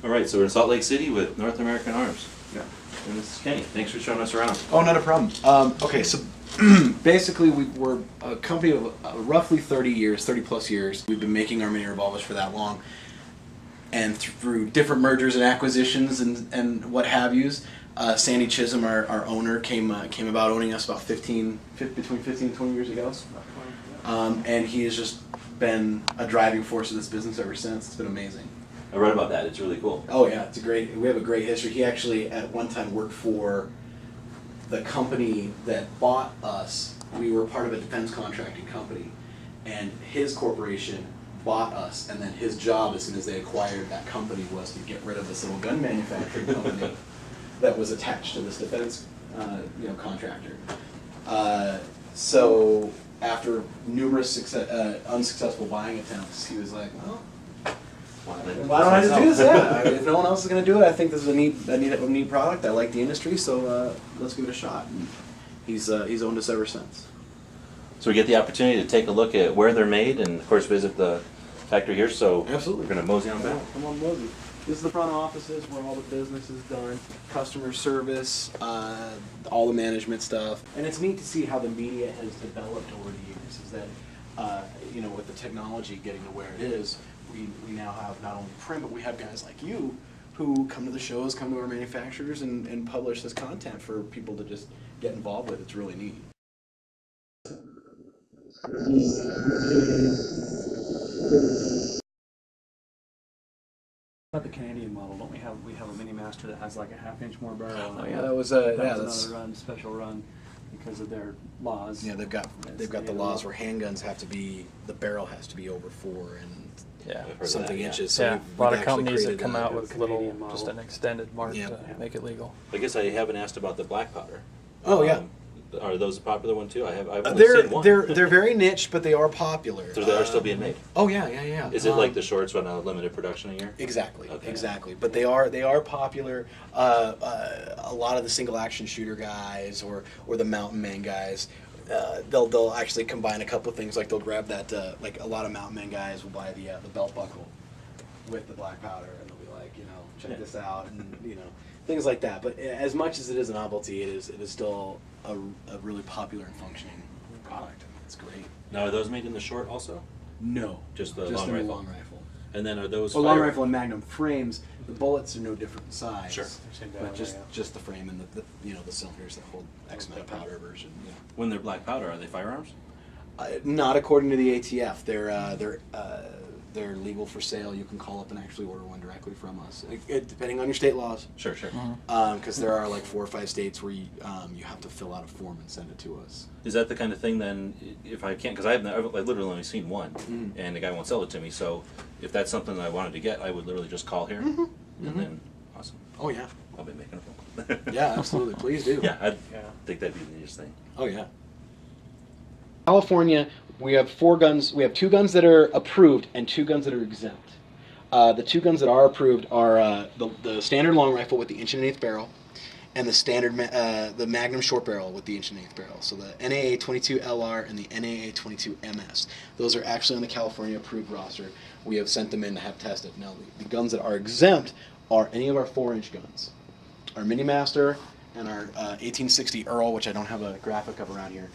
All right, so we're in Salt Lake City with North American Arms. Yeah. And this is Kenny. Thanks for showing us around. Oh, not a problem. Okay, so basically we're a company of roughly 30 plus years. We've been making our mini revolvers for that long. And through different mergers and acquisitions and what have yous, Sandy Chisholm, our owner, came about owning us about between 15 and 20 years ago. And he has just been a driving force of this business ever since. It's been amazing. I read about that. It's really cool. Oh yeah, we have a great history. He actually at one time worked for the company that bought us. We were part of a defense contracting company, and his corporation bought us, and then his job as soon as they acquired that company was to get rid of this little gun manufacturing company that was attached to this defense contractor. So after numerous unsuccessful buying attempts, he was like, well, why don't I just do this? Yeah, if no one else is going to do it, I think this is a neat product. I like the industry, so let's give it a shot. And he's owned us ever since. So we get the opportunity to take a look at where they're made and, of course, visit the factory here. So absolutely, we're going to mosey on back. Come on, mosey. This is the front offices where all the business is done, customer service, all the management stuff. And it's neat to see how the media has developed over the years. Is that, with the technology getting to where it is, we now have not only print, but we have guys like you who come to the shows, come to our manufacturers, and publish this content for people to just get involved with. It's really neat. About the Canadian model, don't we have a Mini Master that has like a half-inch more barrel? Oh yeah, that was that's another run, special run, because of their laws. Yeah, they've got the laws where handguns have to be, the barrel has to be over 4 and something inches. So yeah, a lot of companies that come out with little, just an extended mark to make it legal. I guess I haven't asked about the black powder. Oh yeah. Are those a popular one too? I've only seen one. They're very niche, but they are popular. So they are still being made. Oh yeah. Is it like the shorts run a limited production a year? Exactly, okay. Exactly. But they are popular. A lot of the single action shooter guys or the mountain man guys, they'll actually combine a couple of things. Like they'll grab that. Like a lot of mountain man guys will buy the belt buckle with the black powder, and they'll be like, check this out, and things like that. But as much as it is a novelty, it is still a really popular and functioning product. I mean, it's great. Now, are those made in the short also? No, just the long rifle. Long rifle. And then are those? Long rifle and Magnum frames. The bullets are no different in size. Sure. But just the frame and the cylinders that hold X amount of powder version. Yeah. When they're black powder, are they firearms? Not according to the ATF. They're legal for sale. You can call up and actually order one directly from us, depending on your state laws. Sure. Because there are like 4 or 5 states where you have to fill out a form and send it to us. Is that the kind of thing then? If I can't, because I've literally only seen one, and the guy won't sell it to me. So if that's something that I wanted to get, I would literally just call here, and then awesome. Oh yeah. I'll be making a phone call. Yeah, absolutely. Please do. Yeah, I think that'd be the neatest thing. Oh yeah. California, we have 4 guns. We have 2 guns that are approved and 2 guns that are exempt. The 2 guns that are approved are the standard long rifle with the 1.1/8 barrel, and the standard the Magnum short barrel with the 1.1/8 barrel. So the NAA 22 LR and the NAA 22 MS. Those are actually on the California approved roster. We have sent them in to have tested. Now the guns that are exempt are any of our 4-inch guns, our Mini Master and our 1860 Earl, which I don't have a graphic of around here.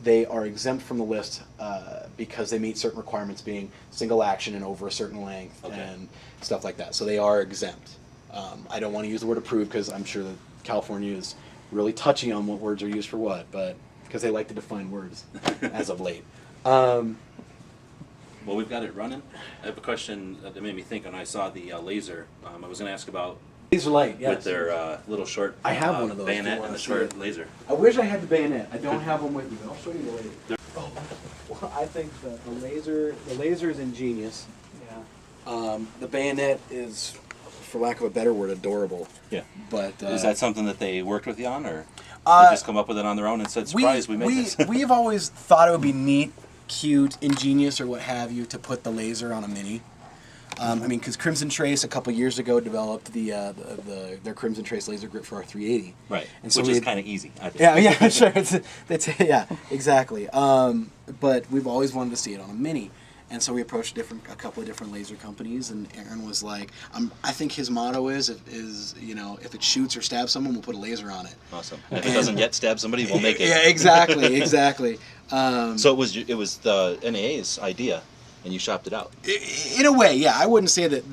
They are exempt from the list because they meet certain requirements, being single action and over a certain length and stuff like that. So they are exempt. I don't want to use the word approved because I'm sure that California is really touchy on what words are used for what, but because they like to define words as of late. Well, we've got it running. I have a question that made me think when I saw the laser. I was going to ask about Laser light, yes. with their little short I have one of those. bayonet and the short laser. I wish I had the bayonet. I don't have one with me, but I'll show you later. Well, I think the laser is ingenious. Yeah. The bayonet is, for lack of a better word, adorable. Yeah. But is that something that they worked with you on, or they just come up with it on their own and said, "Surprise, we made this"? We've always thought it would be neat, cute, ingenious, or what have you, to put the laser on a Mini. I mean, because Crimson Trace a couple years ago developed their Crimson Trace laser grip for our 380. Right, and so which is kind of easy, I think. Yeah, sure. Yeah, exactly. But we've always wanted to see it on a Mini. And so we approached a couple of different laser companies, and Aaron was like, I think his motto is if it shoots or stabs someone, we'll put a laser on it. Awesome. And if it doesn't yet stab somebody, we'll make it. Yeah, exactly. So it was the NAA's idea, and you shopped it out. In a way, yeah. I wouldn't say that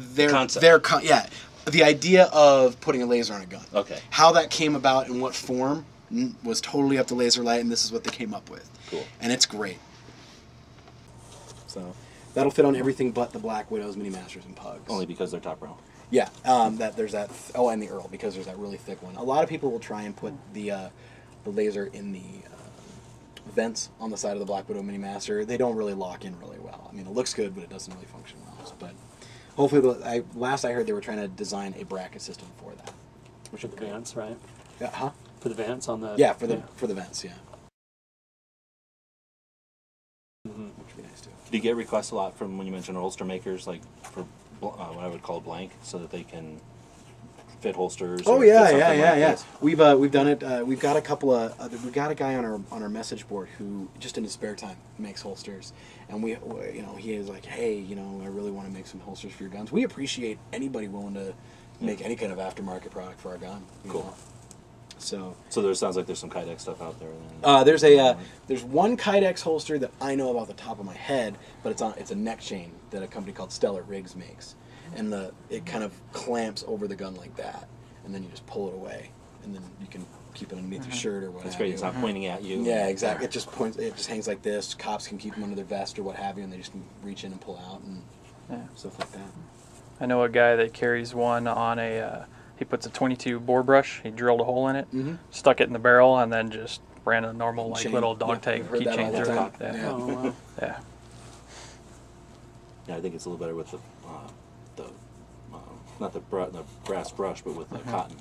the idea of putting a laser on a gun. Okay. How that came about in what form was totally up to Laserlight, and this is what they came up with. Cool. And it's great. So that'll fit on everything but the Black Widows, Mini Masters, and Pugs. Only because they're top row. Yeah. There's that. And the Earl, because there's that really thick one. A lot of people will try and put the laser in the vents on the side of the Black Widow Mini Master. They don't really lock in really well. I mean, it looks good, but it doesn't really function well. But hopefully, last I heard they were trying to design a bracket system for that. Which are the vents, right? Yeah. Huh? For the vents on the. Yeah, for the vents. Yeah. Mm-hmm. Which would be nice too. Do you get requests a lot from when you mention holster makers, like for what I would call blank, so that they can fit holsters? Oh or yeah, fit something like yeah. this? We've done it. We've got a couple of. We've got a guy on our message board who just in his spare time makes holsters, and he is like, hey, I really want to make some holsters for your guns. We appreciate anybody willing to make any kind of aftermarket product for our gun. Cool. Know? So there sounds like there's some Kydex stuff out there. Then. There's one Kydex holster that I know about the top of my head, but it's a neck chain that a company called Stellar Rigs makes, and it kind of clamps over the gun like that, and then you just pull it away, and then you can keep it underneath your shirt or what. That's have great. you. It's not pointing at you. Yeah, exactly. It just points. It just hangs like this. Cops can keep them under their vest or what have you, and they just can reach in and pull out and stuff like that. I know a guy that carries one on a. He puts a 22 bore brush. He drilled a hole in it, stuck it in the barrel, and then just ran a normal little dog tag keychain through it. Yeah. Oh, wow. Yeah. Yeah, I think it's a little better with the not the brass brush, but with the cotton.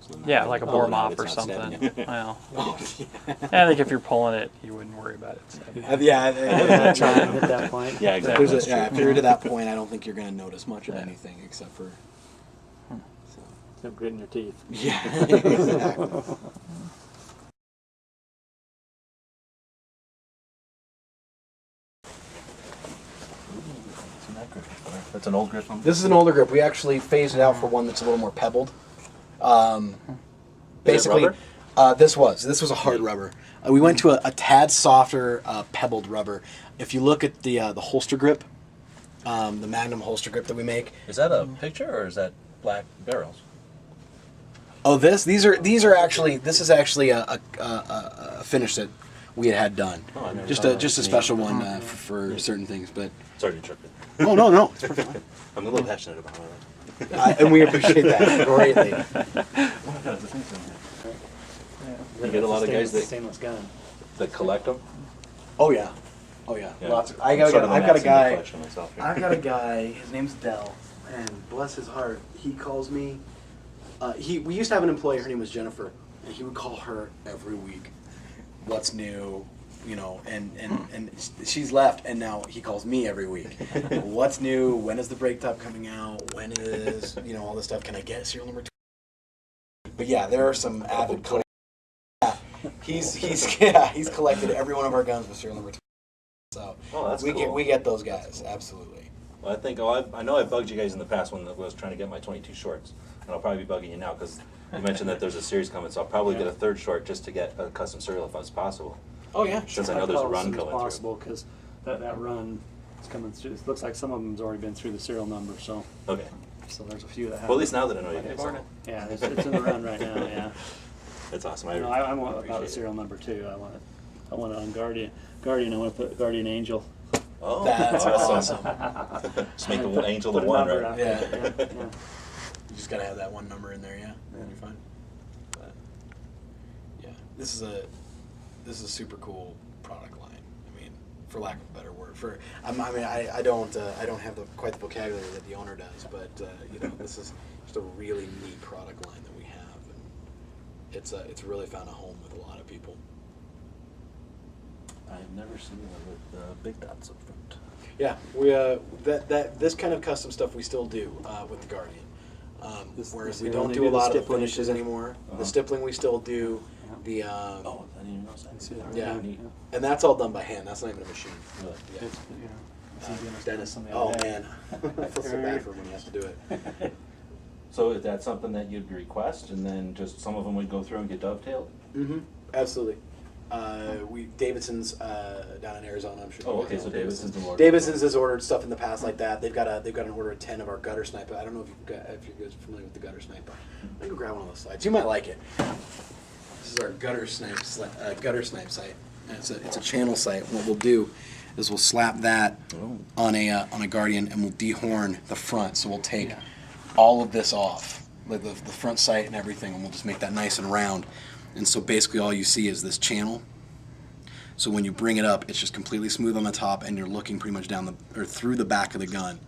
So Yeah, like a bore mop or it's not stabbing something. you. Well, I think if you're pulling it, you wouldn't worry about it. So. At that point. Yeah, exactly. If you're to that point, I don't think you're going to notice much of anything except for. No grit in your teeth. Yeah, exactly. That's an old grip. This is an older grip. We actually phased it out for one that's a little more pebbled. Basically, rubber? this was a hard rubber. We went to a tad softer pebbled rubber. If you look at the holster grip, the Magnum holster grip that we make. Is that a picture or is that black barrels? Oh, this is actually a finish that we had done. Oh, I never Just saw a that. just a special one for certain things, but. Sorry to interrupt you. Oh no, it's perfect. I'm a little passionate about it. And we appreciate that greatly. You get a lot of guys that Stainless gun. collect them. Oh yeah. Yeah. Lots of, I'm sort of I've got a amassing the guy. collection myself here. I've got a guy. His name's Dell, and bless his heart, he calls me. We used to have an employee. Her name was Jennifer, and he would call her every week. What's new? And she's left, and now he calls me every week. What's new? When is the brake top coming out? When is all this stuff? Can I get serial number 2? But yeah, there are some avid collectors. Yeah, he's collected every one of our guns with serial number 2. So that's we cool. get those guys absolutely. Well, I think I know I bugged you guys in the past when I was trying to get my 22 shorts, and I'll probably be bugging you now because you mentioned that there's a series coming, so I'll probably get a third short just to get a custom serial if it's possible. Oh yeah, Since I know there's a run going through. Possible because that run is coming through. It looks like some of them's already been through the serial number. So Okay. there's a few that have. Well, at least now that I know you guys. Yeah, it's in the run right now. Yeah. That's awesome. I want about appreciate the serial number too. I want it on Guardian. I want to put Guardian Angel. Oh, that's awesome. Just make the angel the Put a one, number right? after it, yeah. You just gotta have that one number in there, yeah. You're fine. But yeah, this is a super cool product line. I mean, for lack of a better word, I don't have quite the vocabulary that the owner does, but this is just a really neat product line that we have, and it's really found a home with a lot of people. I've never seen one with big dots up front. Yeah, we this kind of custom stuff we still do with the Guardian. Whereas we don't do a lot of the finishes anymore. The stippling we still do. The I didn't even know that. yeah, and that's all done by hand. That's not even a machine. Really? Yeah. Dennis. Something Oh like man, I feel so bad for him when he has to do it. So is that something that you'd request, and then just some of them would go through and get dovetailed? Mm-hmm. Absolutely. Davidson's down in Arizona. I'm sure. Oh, okay. So Davidson's has ordered stuff in the past like that. They've got an order of 10 of our gutter sniper. I don't know if you're guys familiar with the gutter sniper. I can go grab one of those slides. You might like it. This is our gutter snipe site. It's a channel site. What we'll do is we'll slap that on a Guardian, and we'll dehorn the front. So we'll take all of this off, like the front sight and everything, and we'll just make that nice and round. And so basically all you see is this channel. So when you bring it up, it's just completely smooth on the top, and you're looking pretty much down through the back of the gun.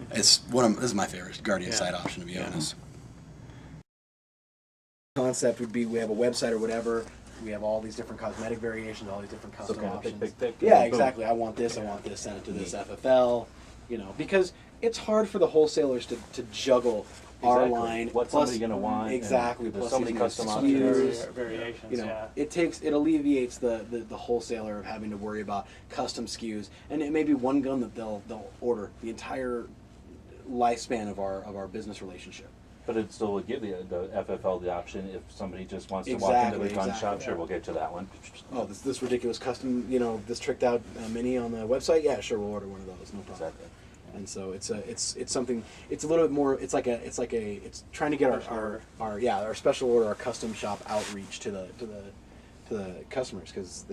This is my favorite Guardian sight option, to be honest. Concept would be we have a website or whatever. We have all these different cosmetic variations, all these different custom options. Pick, yeah, exactly. I want this. Send it to this FFL. Because it's hard for the wholesalers to juggle our line. What's somebody going to want? Exactly. There's Plus so many custom options. Variations. It alleviates the wholesaler of having to worry about custom SKUs, and it may be one gun that they'll order the entire lifespan of our business relationship. But it still would give the FFL the option if somebody just wants to walk into the gun shop. Sure, we'll get to that one. Oh, this ridiculous custom, this tricked out mini on the website. Yeah, sure, we'll order one of those. No problem. Exactly. And so it's something. It's a little bit more. It's trying to get our special order, our custom shop outreach to the customers, because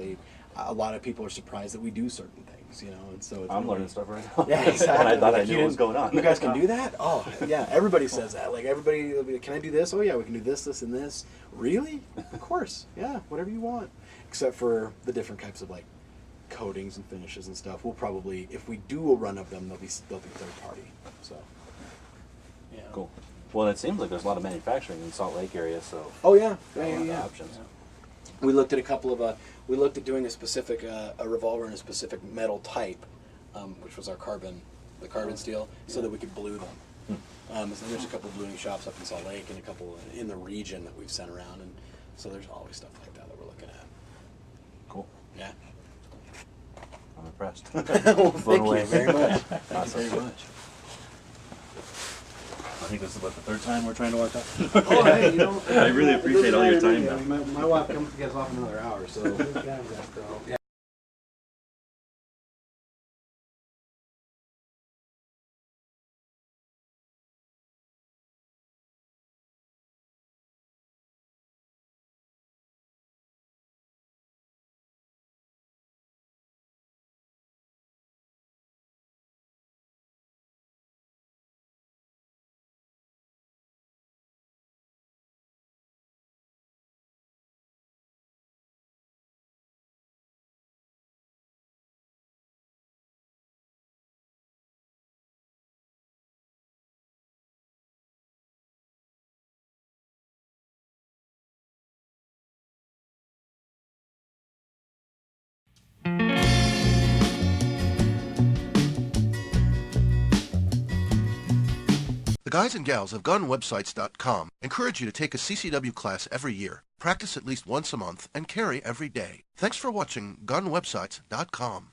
a lot of people are surprised that we do certain things. And so I'm learning stuff right now. Yeah, exactly. And I thought I knew what was going on. You guys can do that? Oh, yeah. Everybody says that. Like everybody, will be like, can I do this? Oh yeah, we can do this, this, and this. Really? Of course. Yeah, whatever you want. Except for the different types of coatings and finishes and stuff. We'll probably, if we do a run of them, they'll be third party. So. Yeah. Cool. Well, it seems like there's a lot of manufacturing in Salt Lake area, so. Oh yeah. Options. Yeah. We looked at a couple of. We looked at doing a specific a revolver in a specific metal type, which was the carbon steel, so that we could blue them. So there's a couple of bluing shops up in Salt Lake and a couple in the region that we've sent around, and so there's always stuff like that we're looking at. Cool. Yeah. I'm impressed. Well, thank you very much. Thank you very much. I think this is about the third time we're trying to walk up. Oh, hey, I really appreciate all your time, though. My wife gets off in another hour, so. Yeah. The guys and gals of GunWebsites.com encourage you to take a CCW class every year, practice at least once a month, and carry every day. Thanks for watching GunWebsites.com.